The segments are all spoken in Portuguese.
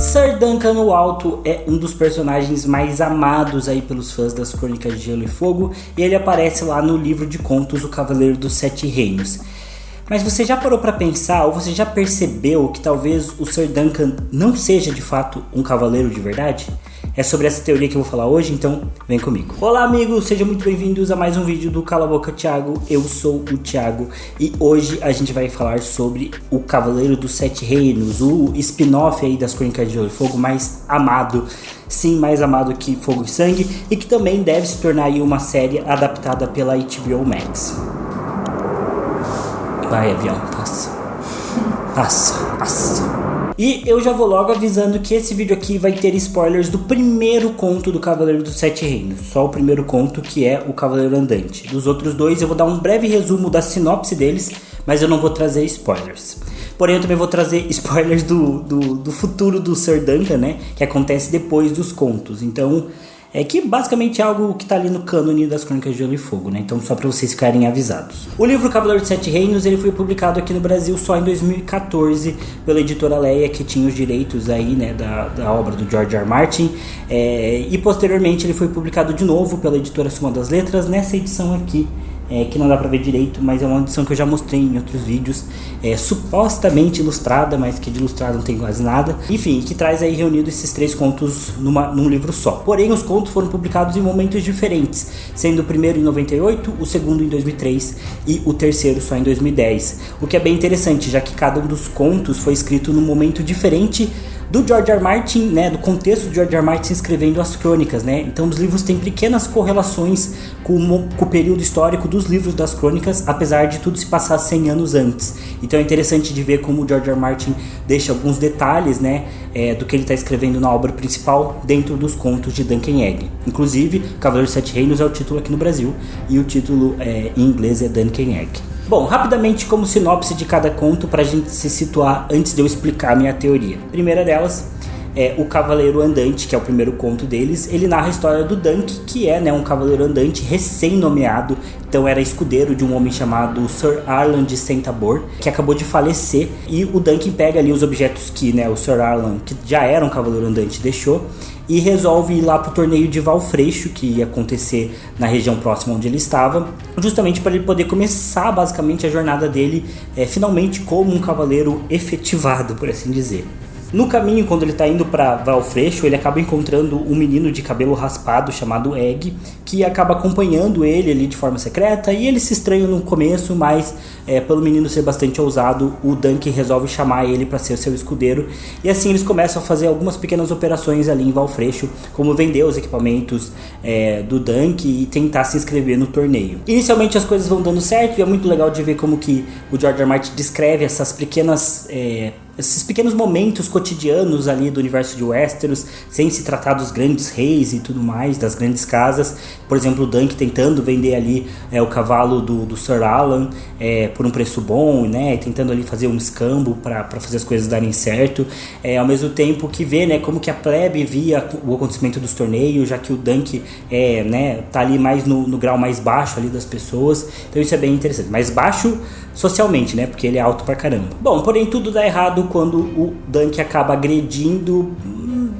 Sir Duncan o Alto é um dos personagens mais amados aí pelos fãs das Crônicas de Gelo e Fogo, e ele aparece lá no livro de contos O Cavaleiro dos Sete Reinos. Mas você já parou para pensar, ou você já percebeu que talvez o Sir Duncan não seja de fato um cavaleiro de verdade? É sobre essa teoria que eu vou falar hoje, então vem comigo. Olá amigos, sejam muito bem-vindos a mais um vídeo do Cala a Boca Thiago. Eu sou o Thiago e hoje a gente vai falar sobre o Cavaleiro dos Sete Reinos, o spin-off aí das Crônicas de Gelo e Fogo mais amado, sim, mais amado que Fogo e Sangue, e que também deve se tornar aí uma série adaptada pela HBO Max. Vai, avião, passa. Passa. E eu já vou logo avisando que esse vídeo aqui vai ter spoilers do primeiro conto do Cavaleiro dos Sete Reinos. Só o primeiro conto, que é o Cavaleiro Andante. Dos outros dois eu vou dar um breve resumo da sinopse deles, mas eu não vou trazer spoilers. Porém eu também vou trazer spoilers do futuro do Sir Duncan, né? Que acontece depois dos contos. Então é que basicamente é algo que tá ali no cânone das Crônicas de Gelo e Fogo, né? Então só pra vocês ficarem avisados. O livro Cavaleiro dos Sete Reinos, ele foi publicado aqui no Brasil só em 2014 pela editora Leia, que tinha os direitos aí, né, da obra do George R. R. Martin. E posteriormente ele foi publicado de novo pela editora Suma das Letras, nessa edição aqui. Que não dá pra ver direito, mas é uma edição que eu já mostrei em outros vídeos, supostamente ilustrada, mas que de ilustrada não tem quase nada. Enfim, que traz aí reunido esses três contos num livro só. Porém, os contos foram publicados em momentos diferentes, sendo o primeiro em 98, o segundo em 2003 e o terceiro só em 2010. O que é bem interessante, já que cada um dos contos foi escrito num momento diferente do George R. R. Martin, né, do contexto de George R. R. Martin escrevendo as crônicas, né? Então os livros têm pequenas correlações com o período histórico dos livros das crônicas, apesar de tudo se passar 100 anos antes. Então é interessante de ver como o George R. R. Martin deixa alguns detalhes, né, do que ele está escrevendo na obra principal dentro dos contos de Dunk and Egg. Inclusive, Cavaleiro dos Sete Reinos é o título aqui no Brasil e o título em inglês é Dunk and Egg. Bom, rapidamente como sinopse de cada conto para a gente se situar antes de eu explicar a minha teoria. A primeira delas é o Cavaleiro Andante, que é o primeiro conto deles. Ele narra a história do Dunk, que é, né, um cavaleiro andante recém-nomeado. Então era escudeiro de um homem chamado Sir Arlan de Centabor, que acabou de falecer. E o Dunk pega ali os objetos que, né, o Sir Arlan, que já era um cavaleiro andante, deixou, e resolve ir lá pro torneio de Valfreixo, que ia acontecer na região próxima onde ele estava, justamente para ele poder começar basicamente a jornada dele finalmente como um cavaleiro efetivado, por assim dizer. No caminho, quando ele está indo para Valfreixo, ele acaba encontrando um menino de cabelo raspado chamado Egg, que acaba acompanhando ele ali de forma secreta, e ele se estranha no começo, mas pelo menino ser bastante ousado, o Dunk resolve chamar ele para ser seu escudeiro, e assim eles começam a fazer algumas pequenas operações ali em Valfreixo, como vender os equipamentos do Dunk e tentar se inscrever no torneio. Inicialmente as coisas vão dando certo, e é muito legal de ver como que o George R. R. Martin descreve esses pequenos momentos cotidianos ali do universo de Westeros, sem se tratar dos grandes reis e tudo mais, das grandes casas. Por exemplo, o Dunk tentando vender ali o cavalo do Sir Alan por um preço bom, né, tentando ali fazer um escambo para fazer as coisas darem certo, ao mesmo tempo que vê, né, como que a plebe via o acontecimento dos torneios, já que o Dunk né, tá ali mais no grau mais baixo ali das pessoas. Então isso é bem interessante, mais baixo socialmente, né, porque ele é alto pra caramba. Bom, porém tudo dá errado quando o Dunk acaba agredindo,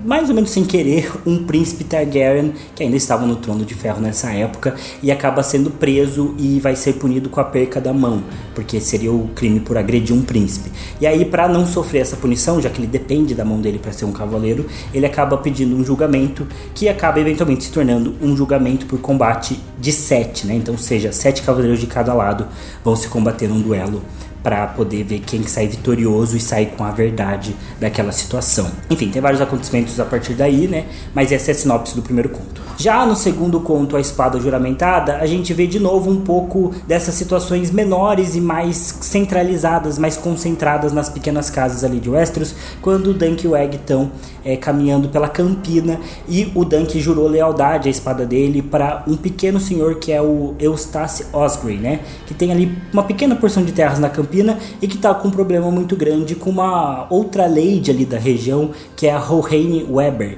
mais ou menos sem querer, um príncipe Targaryen, que ainda estava no Trono de Ferro nessa época, e acaba sendo preso e vai ser punido com a perca da mão, porque seria o crime por agredir um príncipe. E aí, para não sofrer essa punição, já que ele depende da mão dele para ser um cavaleiro, ele acaba pedindo um julgamento, que acaba eventualmente se tornando um julgamento por combate de 7, né? Então, seja 7 cavaleiros de cada lado vão se combater num duelo para poder ver quem sai vitorioso e sai com a verdade daquela situação. Enfim, tem vários acontecimentos a partir daí, né? Mas essa é a sinopse do primeiro conto. Já no segundo conto, A Espada Juramentada, a gente vê de novo um pouco dessas situações menores e mais centralizadas, mais concentradas nas pequenas casas ali de Westeros, quando o Dunk e o Egg estão caminhando pela campina, e o Dunk jurou lealdade à espada dele para um pequeno senhor que é o Eustace Osgrey, né? Que tem ali uma pequena porção de terras na campina e que tá com um problema muito grande com uma outra lady ali da região, que é a Rohanne Weber,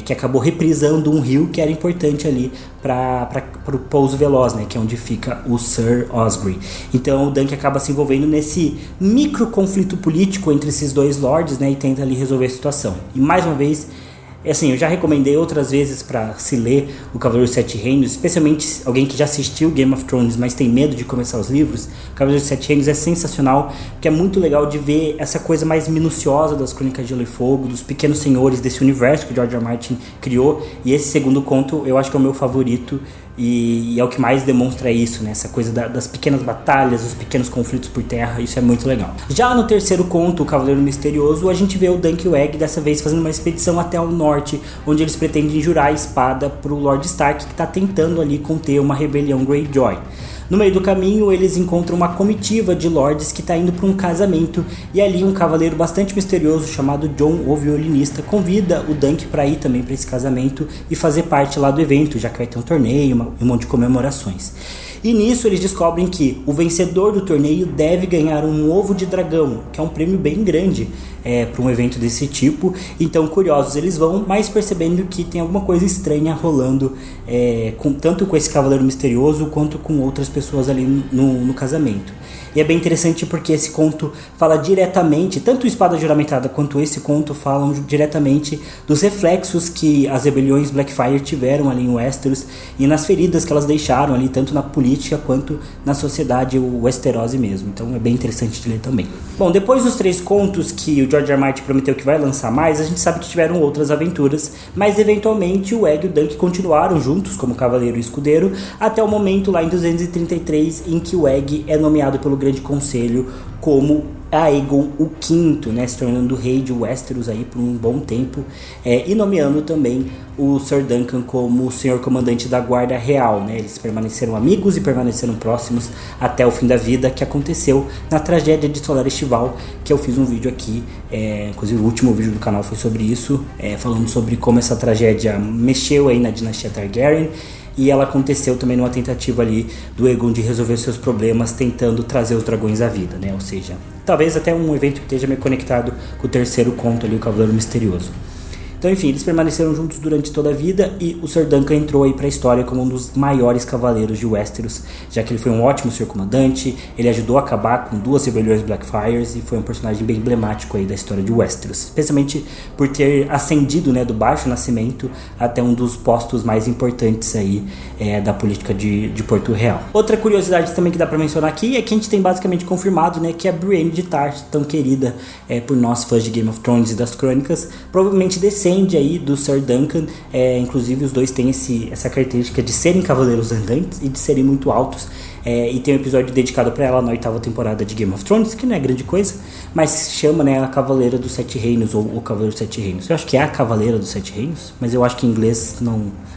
que acabou reprisando um rio que era importante ali para pro pouso veloz, né, que é onde fica o Sir Osprey. Então o Dunk acaba se envolvendo nesse micro conflito político entre esses dois lords, né, e tenta ali resolver a situação. E mais uma vez, assim, eu já recomendei outras vezes para se ler o Cavaleiro dos Sete Reinos, especialmente alguém que já assistiu Game of Thrones, mas tem medo de começar os livros. O Cavaleiro dos Sete Reinos é sensacional, porque é muito legal de ver essa coisa mais minuciosa das Crônicas de Gelo e Fogo, dos pequenos senhores desse universo que o George R. R. Martin criou. E esse segundo conto eu acho que é o meu favorito, e é o que mais demonstra isso, né? Essa coisa das pequenas batalhas, os pequenos conflitos por terra, isso é muito legal. Já no terceiro conto, o Cavaleiro Misterioso, a gente vê o Dunk e o Egg dessa vez fazendo uma expedição até o norte, onde eles pretendem jurar a espada pro Lord Stark, que está tentando ali conter uma rebelião Greyjoy. No meio do caminho, eles encontram uma comitiva de lords que está indo para um casamento, e ali um cavaleiro bastante misterioso chamado John, o violinista, convida o Dunk para ir também para esse casamento e fazer parte lá do evento, já que vai ter um torneio e um monte de comemorações. E nisso eles descobrem que o vencedor do torneio deve ganhar um ovo de dragão, que é um prêmio bem grande para um evento desse tipo. Então, curiosos eles vão, mas percebendo que tem alguma coisa estranha rolando, tanto com esse cavaleiro misterioso quanto com outras pessoas ali no casamento. E é bem interessante porque esse conto fala diretamente, tanto o Espada Juramentada quanto esse conto falam diretamente dos reflexos que as rebeliões Blackfyre tiveram ali em Westeros e nas feridas que elas deixaram ali, tanto na política quanto na sociedade Westerosi mesmo. Então é bem interessante de ler também. Bom, depois dos 3 contos que o George R. R. Martin prometeu que vai lançar mais, a gente sabe que tiveram outras aventuras, mas eventualmente o Egg e o Dunk continuaram juntos como cavaleiro e escudeiro, até o momento lá em 233 em que o Egg é nomeado pelo Grande Conselho como Aegon o V, né, se tornando rei de Westeros aí por um bom tempo, e nomeando também o Sir Duncan como o senhor comandante da Guarda Real, né. Eles permaneceram amigos e permaneceram próximos até o fim da vida, que aconteceu na tragédia de Solar Estival, que eu fiz um vídeo aqui, inclusive o último vídeo do canal foi sobre isso, falando sobre como essa tragédia mexeu aí na dinastia Targaryen. E ela aconteceu também numa tentativa ali do Aegon de resolver seus problemas, tentando trazer os dragões à vida, né? Ou seja, talvez até um evento que esteja meio conectado com o terceiro conto ali, o Cavaleiro Misterioso. Então, enfim, eles permaneceram juntos durante toda a vida e o Sir Duncan entrou aí para a história como um dos maiores cavaleiros de Westeros, já que ele foi um ótimo senhor comandante, ele ajudou a acabar com 2 rebeliões Blackfyres e foi um personagem bem emblemático aí da história de Westeros, especialmente por ter ascendido, né, do baixo nascimento até um dos postos mais importantes aí da política de Porto Real. Outra curiosidade também que dá para mencionar aqui é que a gente tem basicamente confirmado, né, que a Brienne de Tarth, tão querida por nós fãs de Game of Thrones e das crônicas, provavelmente descende aí do Sir Duncan, inclusive os dois têm essa característica de serem cavaleiros andantes e de serem muito altos, e tem um episódio dedicado para ela na 8ª temporada de Game of Thrones, que não é grande coisa, mas se chama, né, a Cavaleira dos Sete Reinos, ou o Cavaleiro dos Sete Reinos. Eu acho que é a Cavaleira dos Sete Reinos, mas eu acho que em inglês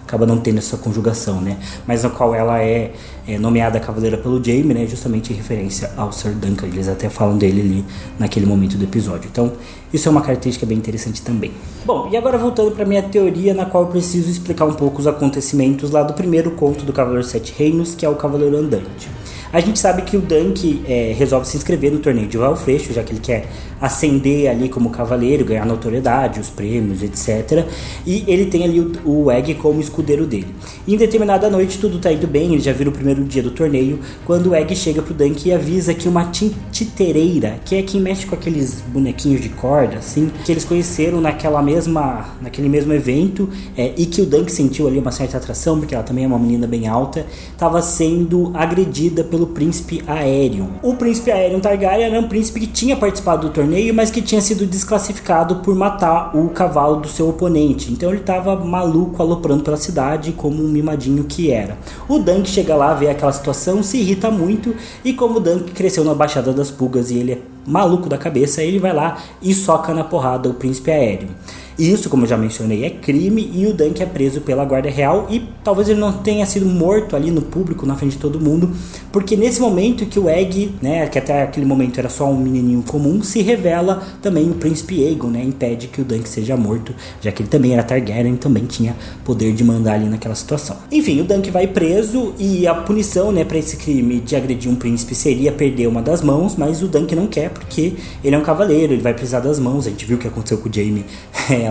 acaba não tendo essa conjugação, né, mas na qual ela é nomeada Cavaleira pelo Jaime, né, justamente em referência ao Sir Duncan. Eles até falam dele ali naquele momento do episódio. Então, isso é uma característica bem interessante também. Bom, e agora voltando para minha teoria, na qual eu preciso explicar um pouco os acontecimentos lá do primeiro conto do Cavaleiro dos Sete Reinos, que é o Cavaleiro Andante. A gente sabe que o Dunk resolve se inscrever no torneio de Valfreixo, já que ele quer ascender ali como cavaleiro, ganhar notoriedade, os prêmios, etc. E ele tem ali o Egg como escudeiro dele. E em determinada noite tudo tá indo bem, ele já vira o primeiro dia do torneio, quando o Egg chega pro Dunk e avisa que uma titereira, que é quem mexe com aqueles bonequinhos de corda, assim, que eles conheceram naquele mesmo evento, e que o Dunk sentiu ali uma certa atração, porque ela também é uma menina bem alta, estava sendo agredida pelo príncipe Aerion. O príncipe Aerion Targaryen era um príncipe que tinha participado do torneio, mas que tinha sido desclassificado por matar o cavalo do seu oponente. Então ele estava maluco, aloprando pela cidade como um mimadinho que era. O Dunk chega lá, vê aquela situação, se irrita muito, e como o Dunk cresceu na Baixada das Pulgas e ele é maluco da cabeça, ele vai lá e soca na porrada o príncipe Aerion. Isso, como eu já mencionei, é crime, e o Dunk é preso pela Guarda Real, e talvez ele não tenha sido morto ali no público, na frente de todo mundo, porque nesse momento que o Egg, né, que até aquele momento era só um menininho comum, se revela também o príncipe Aegon, né, impede que o Dunk seja morto, já que ele também era Targaryen e também tinha poder de mandar ali naquela situação. Enfim, o Dunk vai preso, e a punição, né, para esse crime de agredir um príncipe seria perder uma das mãos, mas o Dunk não quer, porque ele é um cavaleiro, ele vai precisar das mãos. A gente viu o que aconteceu com o Jaime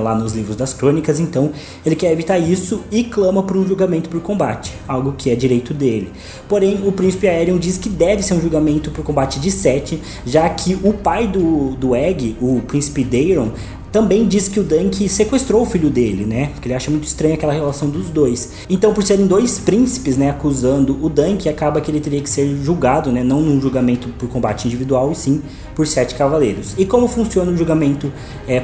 lá nos livros das crônicas, então ele quer evitar isso e clama por um julgamento por combate, algo que é direito dele. Porém, o príncipe Aerion diz que deve ser um julgamento por combate de 7, já que o pai do Egg, o príncipe Daeron, também diz que o Dunk sequestrou o filho dele, né? Porque ele acha muito estranha aquela relação dos dois. Então, por serem dois príncipes, né, acusando o Dunk, acaba que ele teria que ser julgado, né, não num julgamento por combate individual, e sim por 7 cavaleiros. E como funciona o julgamento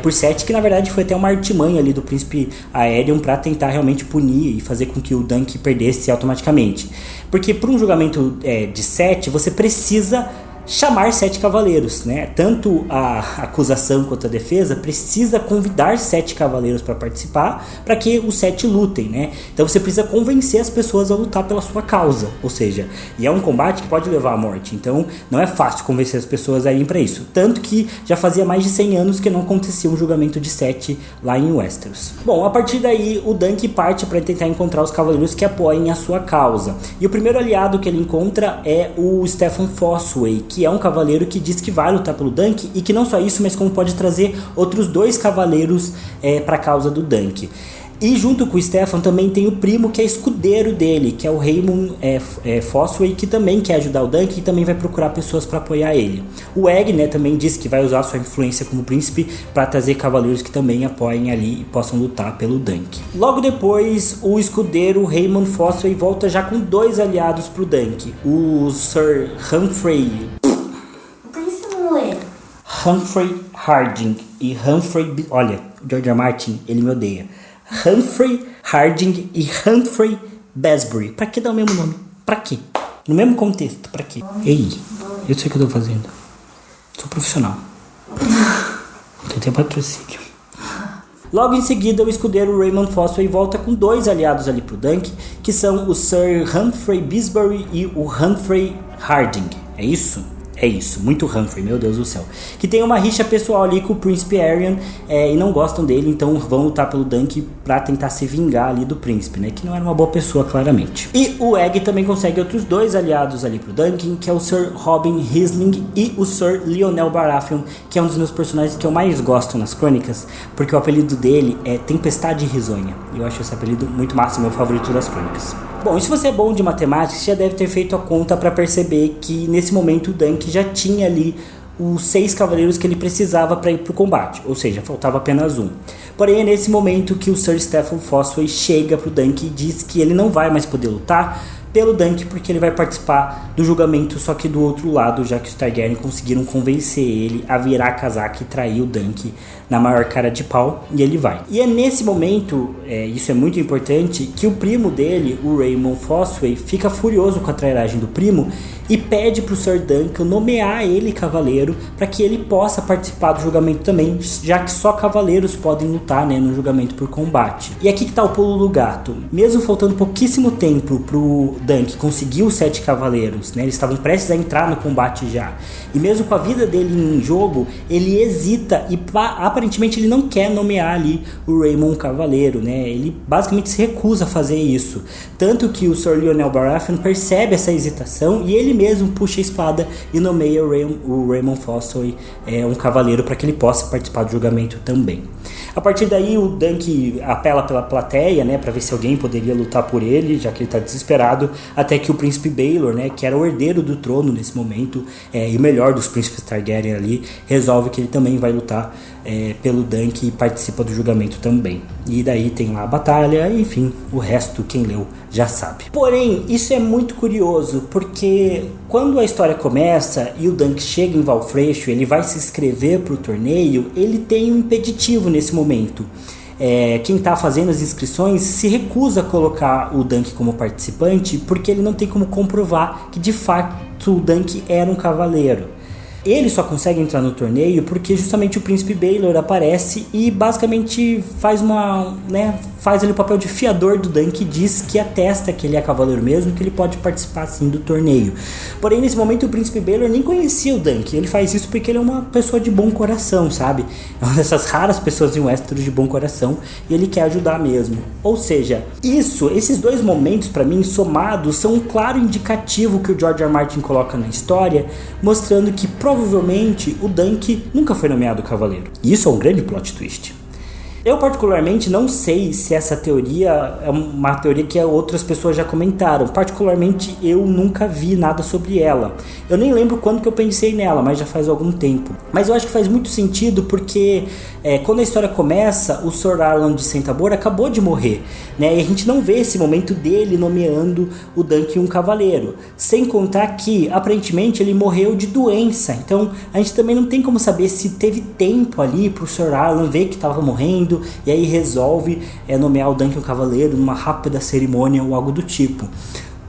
por 7, que na verdade foi até uma artimanha ali do príncipe Aerion para tentar realmente punir e fazer com que o Dunk perdesse automaticamente. Porque por um julgamento de 7, você precisa chamar 7 cavaleiros, né? Tanto a acusação quanto a defesa precisa convidar 7 cavaleiros para participar, para que os 7 lutem, né? Então você precisa convencer as pessoas a lutar pela sua causa, ou seja, e é um combate que pode levar à morte, então não é fácil convencer as pessoas a irem para isso. Tanto que já fazia mais de 100 anos que não acontecia um julgamento de 7 lá em Westeros. Bom, a partir daí o Dunk parte para tentar encontrar os cavaleiros que apoiem a sua causa. E o primeiro aliado que ele encontra é o Steffon Fossway, que é um cavaleiro que diz que vai lutar pelo Dunk e que não só isso, mas como pode trazer outros 2 cavaleiros para a causa do Dunk. E junto com o Steffon também tem o primo que é escudeiro dele, que é o Raymond Fossway, que também quer ajudar o Dunk e também vai procurar pessoas para apoiar ele. O Egg, né, também diz que vai usar sua influência como príncipe para trazer cavaleiros que também apoiem ali e possam lutar pelo Dunk. Logo depois, o escudeiro Raymond Fossway volta já com 2 aliados pro Dunk, o Sir Humphrey Harding e Humphrey... Olha, o George R. Martin, ele me odeia. Humphrey Harding e Humphrey Besbury. Pra que dar o mesmo nome? Pra quê? No mesmo contexto, pra quê? Ei, eu sei o que eu tô fazendo. Sou profissional. Tem até patrocínio. Logo em seguida, o escudeiro Raymond Fossway volta com 2 aliados ali pro Dunk, que são o Sir Humphrey Besbury e o Humphrey Harding. É isso? É isso, muito Humphrey, meu Deus do céu. Que tem uma rixa pessoal ali com o príncipe Aerion e não gostam dele, então vão lutar pelo Dunk pra tentar se vingar ali do príncipe, né? Que não era uma boa pessoa, claramente. E o Egg também consegue outros 2 aliados ali pro Dunk, que é o Sir Robin Hisling e o Sir Lyonel Baratheon, que é um dos meus personagens que eu mais gosto nas crônicas, porque o apelido dele é Tempestade Risonha. E eu acho esse apelido muito massa, meu favorito das crônicas. Bom, e se você é bom de matemática, você já deve ter feito a conta para perceber que nesse momento o Dunk já tinha ali os 6 cavaleiros que ele precisava para ir para o combate, ou seja, faltava apenas um. Porém, é nesse momento que o Sir Steffon Fossway chega para o Dunk e diz que ele não vai mais poder lutar pelo Dunk porque ele vai participar do julgamento, só que do outro lado, já que os Targaryen conseguiram convencer ele a virar a casaca e trair o Dunk na maior cara de pau, e ele vai. E é nesse momento, isso é muito importante, que o primo dele, o Raymond Fossway, fica furioso com a trairagem do primo e pede pro Sir Duncan nomear ele cavaleiro para que ele possa participar do julgamento também, já que só cavaleiros podem lutar, né, no julgamento por combate. E aqui que tá o pulo do gato. Mesmo faltando pouquíssimo tempo pro Dunk conseguir os 7 cavaleiros, né, eles estavam prestes a entrar no combate já, e mesmo com a vida dele em jogo, ele hesita e aparentemente ele não quer nomear ali o Raymond cavaleiro, né, ele basicamente se recusa a fazer isso, tanto que o Sir Lyonel Baratheon percebe essa hesitação e ele mesmo puxa a espada e nomeia o Raymond Fossway um cavaleiro para que ele possa participar do julgamento também. A partir daí o Dunk apela pela plateia, né, para ver se alguém poderia lutar por ele, já que ele está desesperado, até que o príncipe Baelor, né, que era o herdeiro do trono nesse momento, e o melhor dos príncipes Targaryen ali, resolve que ele também vai lutar pelo Dunk e participa do julgamento também. E daí tem lá a batalha, enfim, o resto quem leu já sabe. Porém, isso é muito curioso, porque quando a história começa e o Dunk chega em Val Freixo, ele vai se inscrever para o torneio, ele tem um impeditivo nesse momento. Quem está fazendo as inscrições se recusa a colocar o Dunk como participante porque ele não tem como comprovar que de fato o Dunk era um cavaleiro. Ele só consegue entrar no torneio porque justamente o príncipe Baelor aparece e basicamente faz ali o papel de fiador do Dunk e diz que atesta que ele é cavaleiro mesmo, que ele pode participar sim do torneio. Porém, nesse momento o príncipe Baelor nem conhecia o Dunk, ele faz isso porque ele é uma pessoa de bom coração, sabe? É uma dessas raras pessoas em Westeros de bom coração e ele quer ajudar mesmo. Ou seja, esses 2 momentos para mim somados são um claro indicativo que o George R. R. Martin coloca na história, mostrando que provavelmente o Dunk nunca foi nomeado cavaleiro. E isso é um grande plot twist. Eu particularmente não sei se essa teoria é uma teoria que outras pessoas já comentaram. Particularmente eu nunca vi nada sobre ela. Eu nem lembro quando que eu pensei nela, mas já faz algum tempo. Mas eu acho que faz muito sentido porque quando a história começa, o Sr. Arlan de Centabor acabou de morrer, né? E a gente não vê esse momento dele nomeando o Dunk um cavaleiro. Sem contar que, aparentemente, ele morreu de doença. Então, a gente também não tem como saber se teve tempo ali pro Sr. Arlan ver que estava morrendo e aí resolve nomear o Dunk um cavaleiro numa rápida cerimônia ou algo do tipo.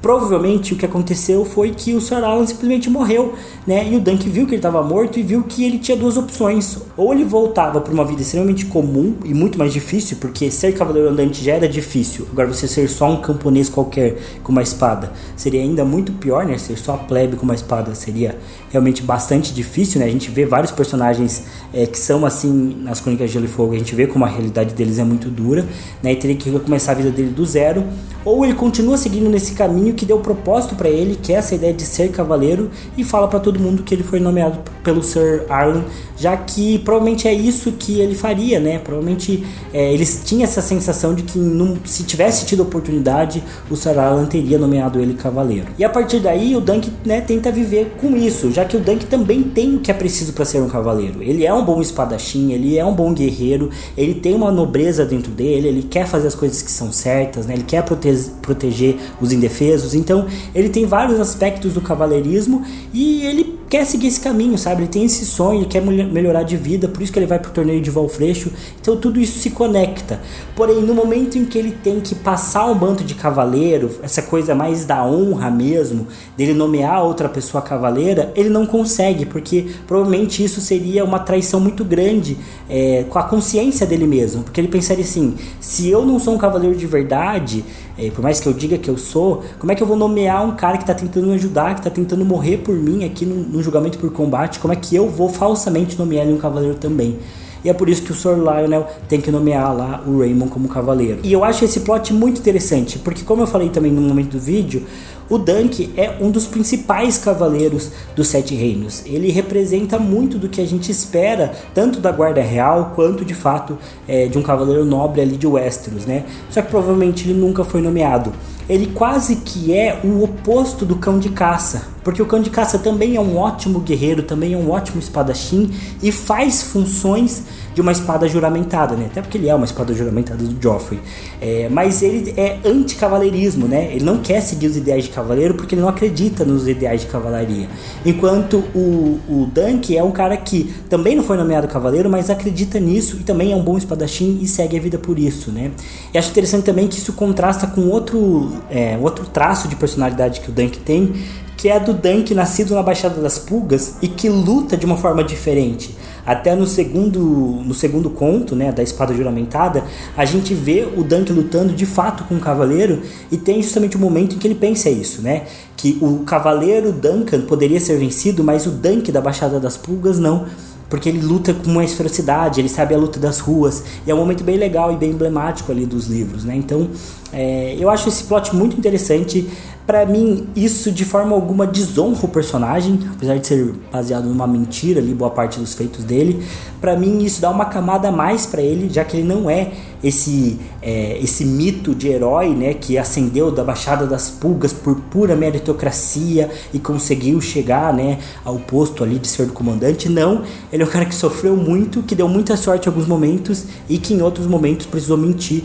Provavelmente o que aconteceu foi que o Sr. Arlan simplesmente morreu, né? E o Dunk viu que ele estava morto e viu que ele tinha duas opções. Ou ele voltava para uma vida extremamente comum e muito mais difícil, porque ser cavaleiro andante já era difícil. Agora você ser só um camponês qualquer com uma espada seria ainda muito pior, né? Ser só a plebe com uma espada seria realmente bastante difícil, né? A gente vê vários personagens que são assim nas Crônicas de Gelo e Fogo. A gente vê como a realidade deles é muito dura, né? E teria que começar a vida dele do zero. Ou ele continua seguindo nesse caminho que deu propósito para ele, que é essa ideia de ser cavaleiro, e fala para todo mundo que ele foi nomeado pelo Sr. Arlan, já que provavelmente é isso que ele faria, né? Provavelmente eles tinham essa sensação de que se tivesse tido oportunidade, o Sr. Arlan teria nomeado ele cavaleiro. E a partir daí o Dunk, né, tenta viver com isso, já que o Dunk também tem o que é preciso para ser um cavaleiro. Ele é um bom espadachim, ele é um bom guerreiro, ele tem uma nobreza dentro dele, ele quer fazer as coisas que são certas, né? Ele quer proteger os indefesos. Então ele tem vários aspectos do cavaleirismo e ele quer seguir esse caminho, sabe? Ele tem esse sonho, ele quer melhorar de vida, por isso que ele vai pro torneio de Valfreixo. Então tudo isso se conecta. Porém, no momento em que ele tem que passar o manto de cavaleiro, essa coisa mais da honra mesmo, dele nomear outra pessoa cavaleira, ele não consegue, porque provavelmente isso seria uma traição muito grande com a consciência dele mesmo. Porque ele pensaria assim, se eu não sou um cavaleiro de verdade, por mais que eu diga que eu sou, como é que eu vou nomear um cara que está tentando me ajudar, que está tentando morrer por mim aqui no julgamento por combate? Como é que eu vou falsamente nomear ele um cavaleiro também? E é por isso que o Sr. Lionel tem que nomear lá o Raymond como cavaleiro. E eu acho esse plot muito interessante, porque como eu falei também no momento do vídeo, o Dunk é um dos principais cavaleiros dos Sete Reinos. Ele representa muito do que a gente espera, tanto da Guarda Real, quanto de fato de um cavaleiro nobre ali de Westeros, né? Só que provavelmente ele nunca foi nomeado. Ele quase que é o oposto do Cão de Caça, porque o Cão de Caça também é um ótimo guerreiro, também é um ótimo espadachim e faz funções de uma espada juramentada, né? Até porque ele é uma espada juramentada do Joffrey. Mas ele é anti-cavaleirismo, né? Ele não quer seguir os ideais de cavaleiro porque ele não acredita nos ideais de cavalaria. Enquanto o Dunk é um cara que também não foi nomeado cavaleiro, mas acredita nisso e também é um bom espadachim e segue a vida por isso, né? E acho interessante também que isso contrasta com outro traço de personalidade que o Dunk tem, que é a do Dunk nascido na Baixada das Pulgas e que luta de uma forma diferente. Até no segundo conto, né, da Espada Juramentada, a gente vê o Dunk lutando de fato com o cavaleiro e tem justamente o momento em que ele pensa isso, né? Que o cavaleiro Duncan poderia ser vencido, mas o Dunk da Baixada das Pulgas não, porque ele luta com mais ferocidade, ele sabe a luta das ruas, e é um momento bem legal e bem emblemático ali dos livros, né? Então, eu acho esse plot muito interessante. Pra mim, isso de forma alguma desonra o personagem, apesar de ser baseado numa mentira ali, boa parte dos feitos dele. Pra mim, isso dá uma camada a mais pra ele, já que ele não é esse mito de herói, né, que ascendeu da Baixada das Pulgas por pura meritocracia e conseguiu chegar, né, ao posto ali de ser do comandante. Não, ele é um cara que sofreu muito, que deu muita sorte em alguns momentos e que em outros momentos precisou mentir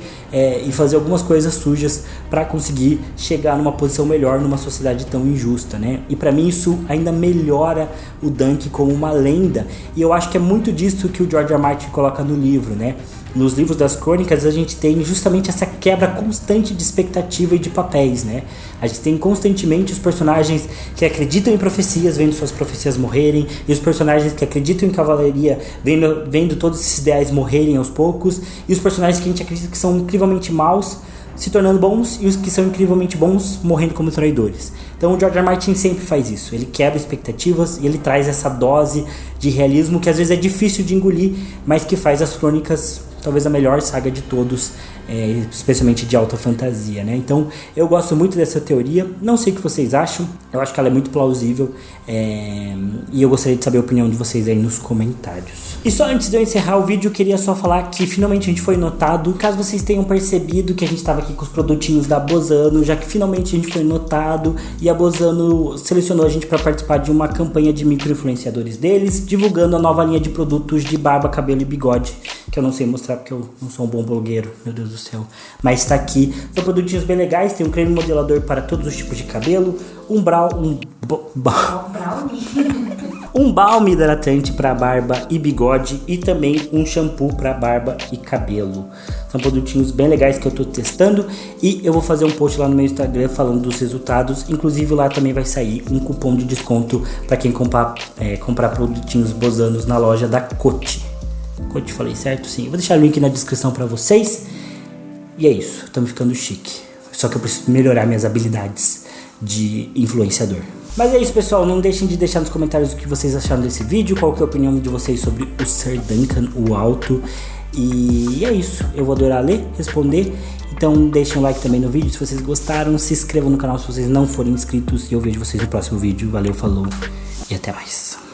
e fazer algumas coisas sujas para conseguir chegar numa posição melhor numa sociedade tão injusta, né? E para mim isso ainda melhora o Dunk como uma lenda, e eu acho que é muito disso que o George R. R. Martin coloca no livro, né? Nos livros das crônicas a gente tem justamente essa quebra constante de expectativa e de papéis, né? A gente tem constantemente os personagens que acreditam em profecias, vendo suas profecias morrerem, e os personagens que acreditam em cavalaria, vendo todos esses ideais morrerem aos poucos, e os personagens que a gente acredita que são incrivelmente maus se tornando bons, e os que são incrivelmente bons morrendo como traidores. Então o George R. R. Martin sempre faz isso, ele quebra expectativas e ele traz essa dose de realismo que às vezes é difícil de engolir, mas que faz as crônicas talvez a melhor saga de todos, especialmente de alta fantasia, né? Então eu gosto muito dessa teoria, não sei o que vocês acham, eu acho que ela é muito plausível, e eu gostaria de saber a opinião de vocês aí nos comentários. E só antes de eu encerrar o vídeo, eu queria só falar que finalmente a gente foi notado. Caso vocês tenham percebido que a gente estava aqui com os produtinhos da Bozano, já que finalmente a gente foi notado e a Bozano selecionou a gente para participar de uma campanha de micro-influenciadores deles, divulgando a nova linha de produtos de barba, cabelo e bigode, que eu não sei mostrar porque eu não sou um bom blogueiro, meu Deus do céu, mas tá aqui. São produtinhos bem legais, tem um creme modelador para todos os tipos de cabelo, um balme hidratante para barba e bigode e também um shampoo para barba e cabelo. São produtinhos bem legais que eu tô testando e eu vou fazer um post lá no meu Instagram falando dos resultados. Inclusive lá também vai sair um cupom de desconto para quem comprar produtinhos Bozanos na loja da Coty. Coty, falei certo? Sim. Eu vou deixar o link na descrição para vocês. E é isso, estamos ficando chique. Só que eu preciso melhorar minhas habilidades de influenciador. Mas é isso, pessoal, não deixem de deixar nos comentários o que vocês acharam desse vídeo, qual que é a opinião de vocês sobre o Sir Duncan, o Alto. E é isso, eu vou adorar ler, responder. Então deixem um like também no vídeo se vocês gostaram, se inscrevam no canal se vocês não forem inscritos e eu vejo vocês no próximo vídeo. Valeu, falou e até mais.